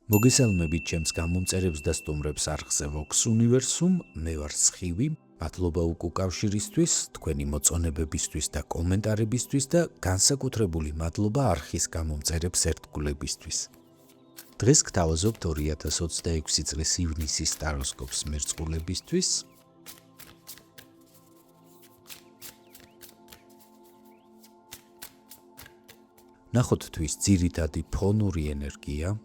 მოგესალმებით ჩემს გამომწერებს და სტუმრებს არხზე Vox Universum, მე ვარ სხივი, მადლობა უკავშირისთვის, თქვენი მოწონებებისთვის და კომენტარებისთვის და განსაკუთრებული მადლობა არხის გამომწერებს ერთგულებისთვის. დღეს გთავაზობთ 2026 წლის ივნისის ტაროსკოპს მერწყულებისთვის. ნახოთ თვის ძირითადი ფონური ენერგია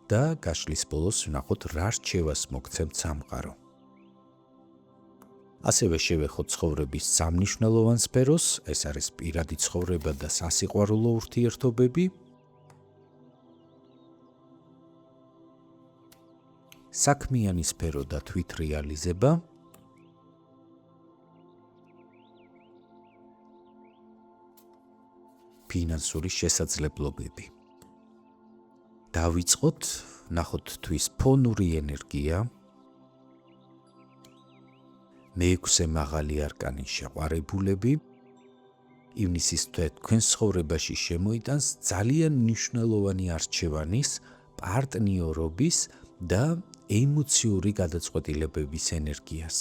და გაშლის ბოლოს ვნახოთ რა რჩევას მოგცემთ სამყარო. ასევე შევეხოთ ცხოვრების სამნიშნელოვან სფეროს, ეს არის პირადი ცხოვრება და სასიყვარულო ურთიერთობები. საქმიანი სფერო და თვითრეალიზება. ფინანსური შესაძლებლობები. დავიწყოთ, ნახოთ თვის ფონური ენერგია. მეექვსე მაღალი არკანის შეყვარებულები. ივნისის თვე თქვენ ცხოვრებაში შემოიტანს ძალიან მნიშვნელოვანი არჩევანის, პარტნიორობის და ემოციური გადაწყვეტილებების ენერგიას.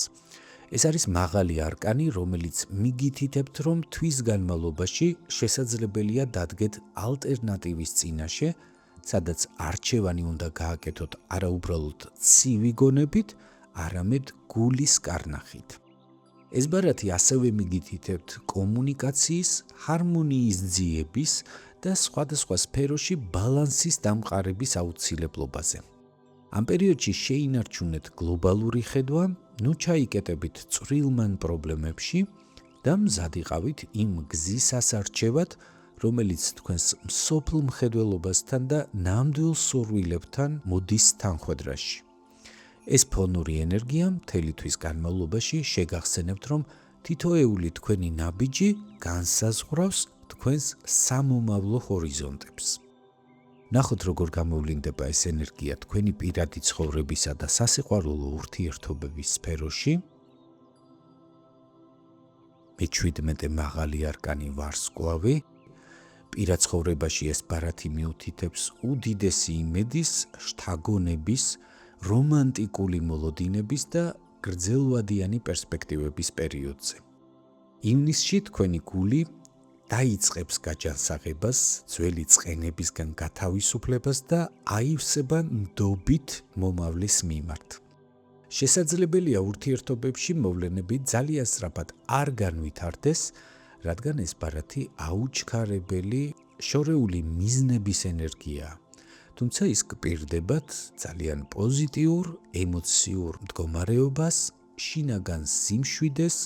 ეს არის მაღალი არკანი, რომელიც მიგითითებთ, რომ თვის განმავლობაში შესაძლებელია დადგეთ ალტერნატივის წინაშე, სადაც არჩევანი უნდა გააკეთოთ არა უბრალოდ ცივი გონებით, არამედ გულის კარნახით. ეს ბარათი ასევე მიგითითებთ კომუნიკაციის, ჰარმონიის ძიების და სხვადასხვა სფეროში ბალანსის დამყარების აუცილებლობაზე. ამ პერიოდში შეინარჩუნეთ გლობალური ხედვა, ნუ ჩაიკეტებით წვრილმან პრობლემებში და მზად იყავით იმ გზის ასარჩევად, რომელიც თქვენს მსოფლ მხედველობასთან და ნამდვილ სურვილებთან მოდის თანხვედრაში. ეს ფონური ენერგია მთელი თვის განმავლობაში შეგახსენებთ, რომ თითოეული თქვენი ნაბიჯი განსაზღვრავს თქვენს სამომავლო ჰორიზონტებს. ნახოთ, როგორ გამოვლინდება ეს ენერგია თქვენი პირადი ცხოვრებისა და სასიყვარულო ურთიერთობების სფეროში. მე-17 მაღალი არკანი ვარსკვლავი. პირად ცხოვრებაში ეს ბარათი მიუთითებს უდიდესი იმედის, შთაგონების, რომანტიკული მოლოდინების და გრძელვადიანი პერსპექტივების პერიოდზე. ივნისში თქვენი გული დაიწყებს გაჯანსაღებას, ძველი წყენებისგან გათავისუფლებას და აივსება ნდობით მომავლის მიმართ. შესაძლებელია ურთიერთობებში მოვლენები ძალიან სწრაფად არ განვითარდეს, რადგან ეს ბარათი აუჩქარებელი, შორეული მიზნების ენერგიაა. თუმცა ის გპირდებათ ძალიან პოზიტიურ, ემოციურ მდგომარეობას, შინაგან სიმშვიდეს,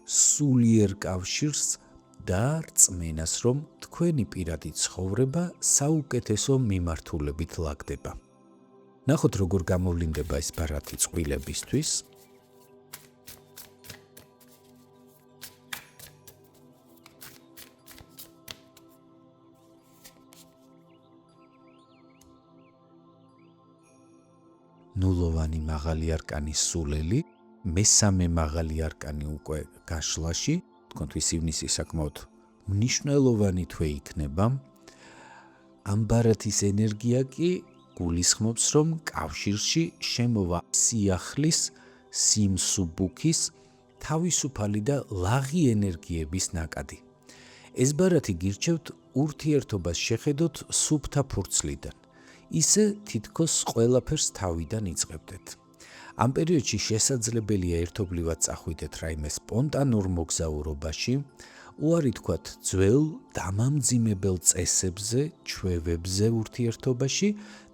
სულიერ კავშირს და რწმენას, რომ თქვენი პირადი ცხოვრება საუკეთესო მიმართულებით ლაგდება. ნახოთ, როგორ გამოვლინდება ეს ბარათი წყვილებისთვის. ნულოვანი მაღალი არკანი სულელი, მესამე მაღალი არკანი უკვე გაშლაში, თქვენთვის ივნისი საკმაოდ მნიშვნელოვანი თვე იქნება. ამ ბარათის ენერგია კი გულისხმობს, რომ კავშირში შემოვა სიახლის, სიმსუბუქის, თავისუფალი და ლაღი ენერგიების ნაკადი. ეს ბარათი გირჩევთ ურთიერთობას შეხედოთ სუფთა ფურცლიდან. ისე თითქოს ყველაფერს თავიდან იწყებდეთ. ამ პერიოდში შესაძლებელია ერთობლივად წახვიდეთ რაიმე სპონტანურ მოგზაურობაში, უარი თქვათ ძველ დამამძიმებელ წესებზე, ჩვევებზე ურთიერთობაში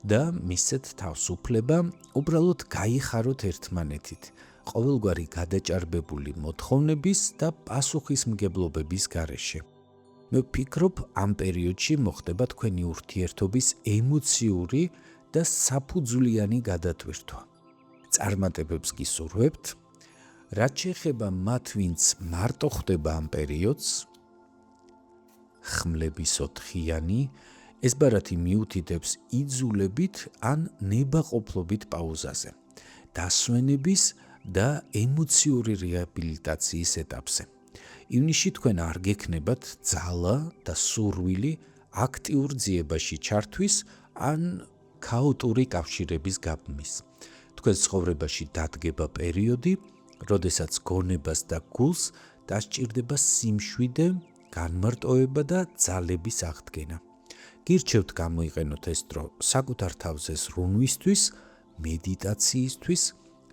და მისცეთ თავს უფლება უბრალოდ გაიხაროთ ერთმანეთით, ყოველგვარი გადაჭარბებული მოთხოვნების და პასუხისმგებლობების გარეშე. მე ვფიქრობ, ამ პერიოდში მოხდება თქვენი ურთიერთობის ემოციური და საფუძვლიანი გადატვირთვა. წარმატებებს გისურვებთ. რაც შეეხება მათ, ვინც მარტო ხდება ამ პერიოდს, ხმლების ოთხიანი, ეს ბარათი მიუთითებს იძულებით ან ნებაყოფლობით პაუზაზე, დასვენების და ემოციური რეაბილიტაციის ეტაპზე. ივნისში თქვენ არ გექნებათ ძალა და სურვილი აქტიურ ძიებაში ჩართვის ან ქაოტური კავშირების გაბმის. თქვენს ცხოვრებაში დადგება პერიოდი, როდესაც გონებას და გულს დასჭირდება სიმშვიდე, განმარტოება და ძალების აღდგენა. გირჩევთ გამოიყენოთ ეს დრო საკუთარ თავზე ზრუნვისთვის, მედიტაციისთვის,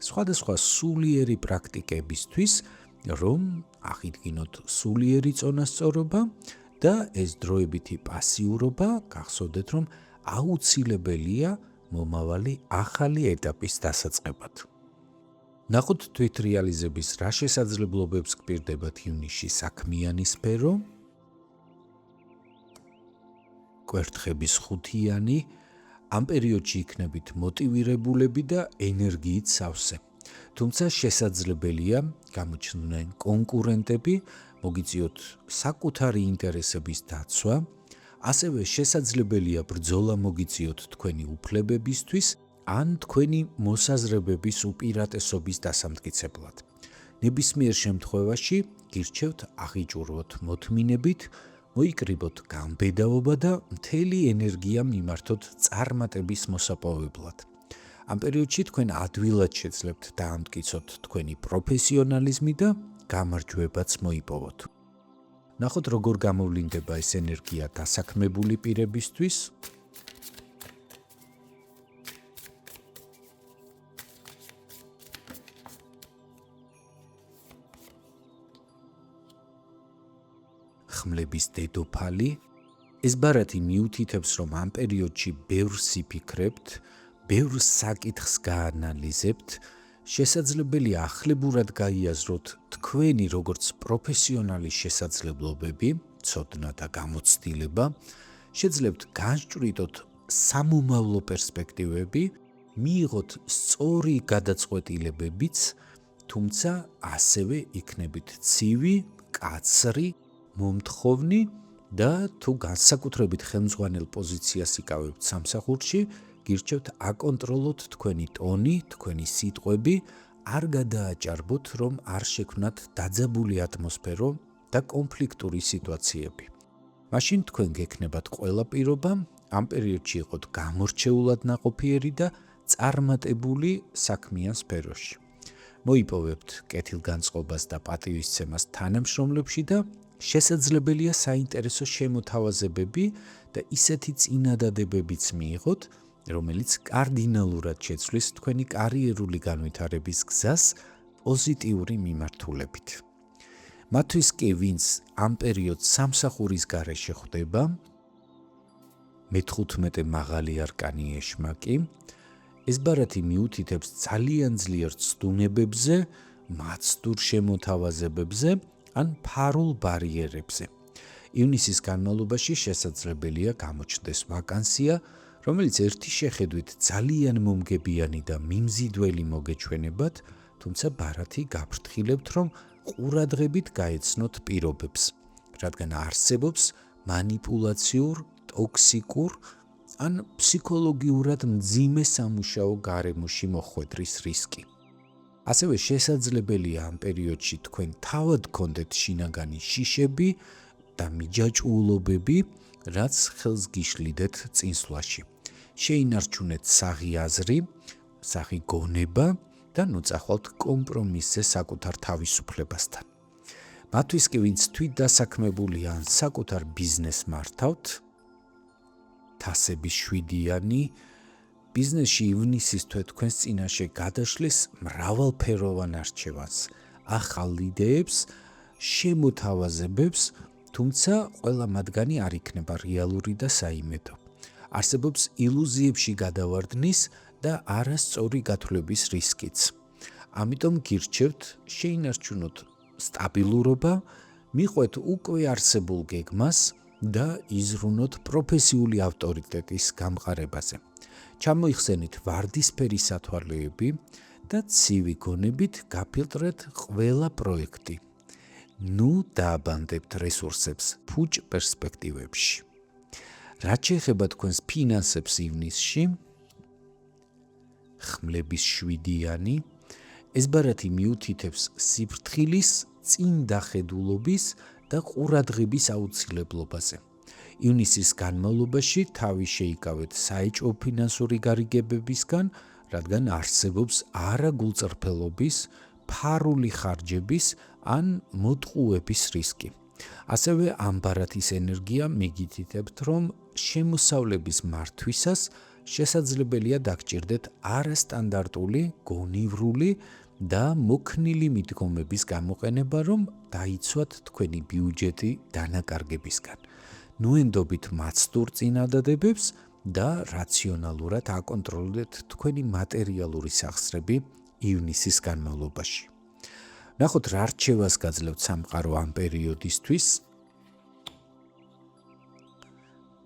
სხვადასხვა სულიერი პრაქტიკებისთვის, რომ აღიდგინოთ სულიერი წონასწორობა და ეს დროებითი პასიურობა გახსოვდეთ, რომ აუცილებელია მომავალი ახალი ეტაპის დასაწყებად. ნახოთ თვითრეალიზების რა შესაძლებლობებს გპირდებათ ივნისში საქმიანი სფერო, კვერთხების ხუთიანი, ამ პერიოდში იქნებით მოტივირებულები და ენერგიით სავსე. თუმცა შესაძლებელია გამოჩნდნენ კონკურენტები, მოგიწიოთ საკუთარი ინტერესების დაცვა, ასევე შესაძლებელია ბრძოლა მოგიწიოთ თქვენი უფლებებისთვის ან თქვენი მოსაზრებების უპირატესობის დასამტკიცებლად. ნებისმიერ შემთხვევაში გირჩევთ აღიჭურვოთ მოთმინებით, მოიკრიბოთ გამბედაობა და მთელი ენერგია მიმართოთ წარმატების მოსაპოვებლად. ამ პერიოდში თქვენ ადვილად შეძლებთ დაამტკიცოთ თქვენი პროფესიონალიზმი და გამარჯვებაც მოიპოვოთ. ნახოთ როგორ გამოვლინდება ეს ენერგია დასაქმებული პირებისთვის. ხმლების დედოფალი. ეს ბარათი მიუთითებს, რომ ამ პერიოდში ბევრს იფიქრებთ, ბევრ საკითხს გაანალიზებთ, შესაძლებელია ახლებურად გაიაზროთ თქვენი როგორც პროფესიონალის შესაძლებლობები, ცოდნა და გამოცდილება, შეძლებთ განსჭვრიტოთ სამომავლო პერსპექტივები, მიიღოთ სწორი გადაწყვეტილებებიც, თუმცა ასევე იქნებით ცივი, კაცრი, მომთხოვნი და თუ განსაკუთრებით ხელმძღვანელ პოზიციას იკავებთ სამსახურში, გირჩევთ აკონტროლოთ თქვენი ტონი, თქვენი სიტყვები, არ გადააჭარბოთ, რომ არ შექმნათ დაძაბული ატმოსფერო და კონფლიქტური სიტუაციები. მაშინ თქვენ გექნებათ ყველა პირობა, ამ პერიოდში იყოთ გამორჩეულად ნაყოფიერი და წარმატებული საქმიან სფეროში. მოიპოვებთ კეთილგანწყობას და პატივისცემას თანამშრომლებში და შესაძლებელია საინტერესო შემოთავაზებები და ისეთი წინადადებებიც მიიღოთ, რომელიც კარდინალურად შეცვლის თქვენი კარიერული განვითარების გზას პოზიტიური მიმართულებით. მათთვის კი, ვინც ამ პერიოდს სამსახურის გარეშე ხვდება, მე-15 მაღალი არკანი ეშმაკი, ეს ბარათი მიუთითებს ძალიან ძლიერ ცდუნებებზე, მაცდურ შემოთავაზებებზე ან ფარულ ბარიერებზე. ივნისის განმავლობაში შესაძლებელია გამოჩნდეს ვაკანსია, რომელიც ერთი შეხედვით ძალიან მომგებიანი და მიმზიდველი მოგეჩვენებათ, თუმცა ბარათი გაფრთხილებთ, რომ ყურადღებით გაეცნოთ პირობებს, რადგან არსებობს მანიპულაციურ, ტოქსიკურ ან ფსიქოლოგიურად მძიმე სამუშაო გარემოში მოხვედრის რისკი. ასევე შესაძლებელია ამ პერიოდში თქვენ თავად გქონდეთ შინაგანი შიშები და მიჯაჭვულობები, რაც ხელს გიშლიდეთ წინსვლაში. შეინარჩუნეთ საღი აზრი, საღი გონება და ნუწახვალთ კომპრომისზე საკუთარ თავისუფლებასთან. მათთვის კი, ვინც თვითდასაქმებულია ან საკუთარ ბიზნესს მართავთ, თასების შვიდიანი, ბიზნესში ივნისის თვე თქვენს წინაშე გადაშლის მრავალფეროვან არჩევანს, ახალ იდეებს, შემოთავაზებებს, თუმცა ყველა მათგანი არ იქნება რეალური და საიმედო. არსებობს ილუზიებში გადავარდნის და არასწორი გათვლების რისკიც. ამიტომ გირჩევთ შეინარჩუნოთ სტაბილურობა, მიყვეთ უკვე არსებულ გეგმას და იზრუნოთ პროფესიული ავტორიტეტის გამყარებაზე. ჩამოიხსენით ვარდისფერი სათვალეები და ცივი გონებით გაფილტრეთ ყველა პროექტი. ნუ დააბანდებთ რესურსებს ფუჭ პერსპექტივებში. რაც შეეხება თქვენს ფინანსებს ივნისში, ხმლების შვიდიანი, ეს ბარათი მიუთითებს სიფრთხილის, წინ დახედულობის და ყურადღების აუცილებლობაზე. ივნისის განმავლობაში თავი შეიკავეთ საეჭვო ფინანსური გარიგებებისგან, რადგან არსებობს არაგულწრფელობის, ფარული ხარჯების ან მოტყუების რისკი. ასევე ამ ბარათის ენერგია მიგითითებთ, რომ შემოსავლების მართვისას შესაძლებელია დაგჭირდეთ არასტანდარტული, გონივრული და მოქნილი მიდგომების გამოყენება, რომ დაიცვათ თქვენი ბიუჯეტი დანაკარგებისგან. ნუენდობით მაცდურ წინადადებებს და რაციონალურად აკონტროლდეთ თქვენი მატერიალური სახსრები ივნისის განმავლობაში. ნახოთ, რა რჩევას გაძლევთ სამყარო ამ პერიოდისთვის.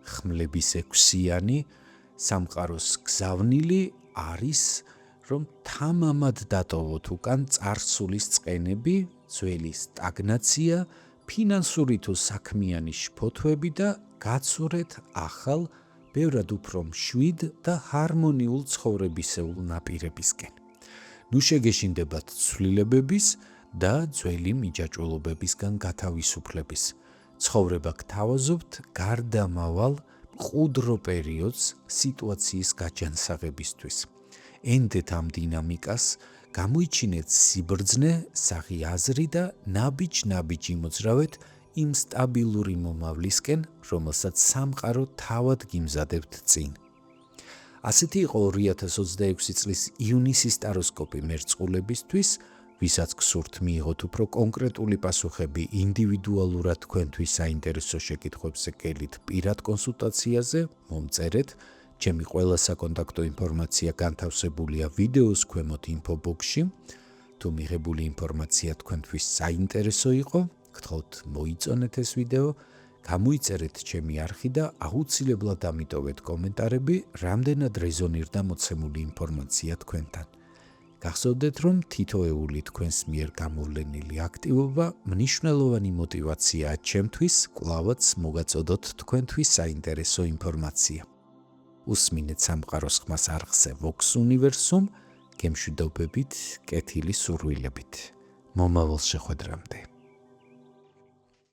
ხმლების 6-იანი სამყაროს გზავნილი არის, რომ თამამად დატოვოთ უკან წარსულის წყენები, ძველი სტაგნაცია, ფინანსური თუ საქმიანი შფოთვები და გაცურეთ ახალ, ბევრად უფრო მშვიდ და ჰარმონიულ ცხოვრებისეულ ნაპირებისკენ. ნუ შეგეშინდებათ ცვლილებების და ძველი მიჯაჭვულობებისგან გათავისუფლების. ცხოვრება გთავაზობთ გარდამავალ მყუდრო პერიოდს სიტუაციის გაჯანსაღებისთვის. ენდეთ ამ დინამიკას, გამოიჩინეთ სიბრძნე, საღი აზრი და ნაბიჯ-ნაბიჯ იმოძრავეთ იმ სტაბილური მომავლისკენ, რომელსაც სამყარო თავად გიმზადებთ წინ. ასეთი იყო 2026 წლის ივნისის ტაროსკოპი მერწყულებისთვის, ვისაც გსურთ მიიღოთ უფრო კონკრეტული პასუხები ინდივიდუალურად თქვენთვის საინტერესო შეკითხვებზე გელით პირად კონსულტაციაზე, მომწერეთ. ჩემი ყველა საკონტაქტო ინფორმაცია განთავსებულია ვიდეოს ქვემოთ ინფობოქსში. თუ მიღებული ინფორმაცია თქვენთვის საინტერესო იყო, გთხოვთ მოიწონეთ ეს ვიდეო, გამოიწერეთ ჩემი არხი და აუცილებლად ამიტოვეთ კომენტარები, რამდენად რეზონირდა მოცემული ინფორმაცია თქვენთან. გახსოვდეთ, რომ თითოეული თქვენს მიერ გამოვლენილი აქტივობა მნიშვნელოვანი მოტივაციაა ჩემთვის, კვლავაც მოგაწოდოთ თქვენთვის საინტერესო ინფორმაცია. უსმინეთ სამყაროს ხმას არხზე Vox Universum, გემშვიდობებით, კეთილი სურვილებით. მომავალ შეხვედრამდე.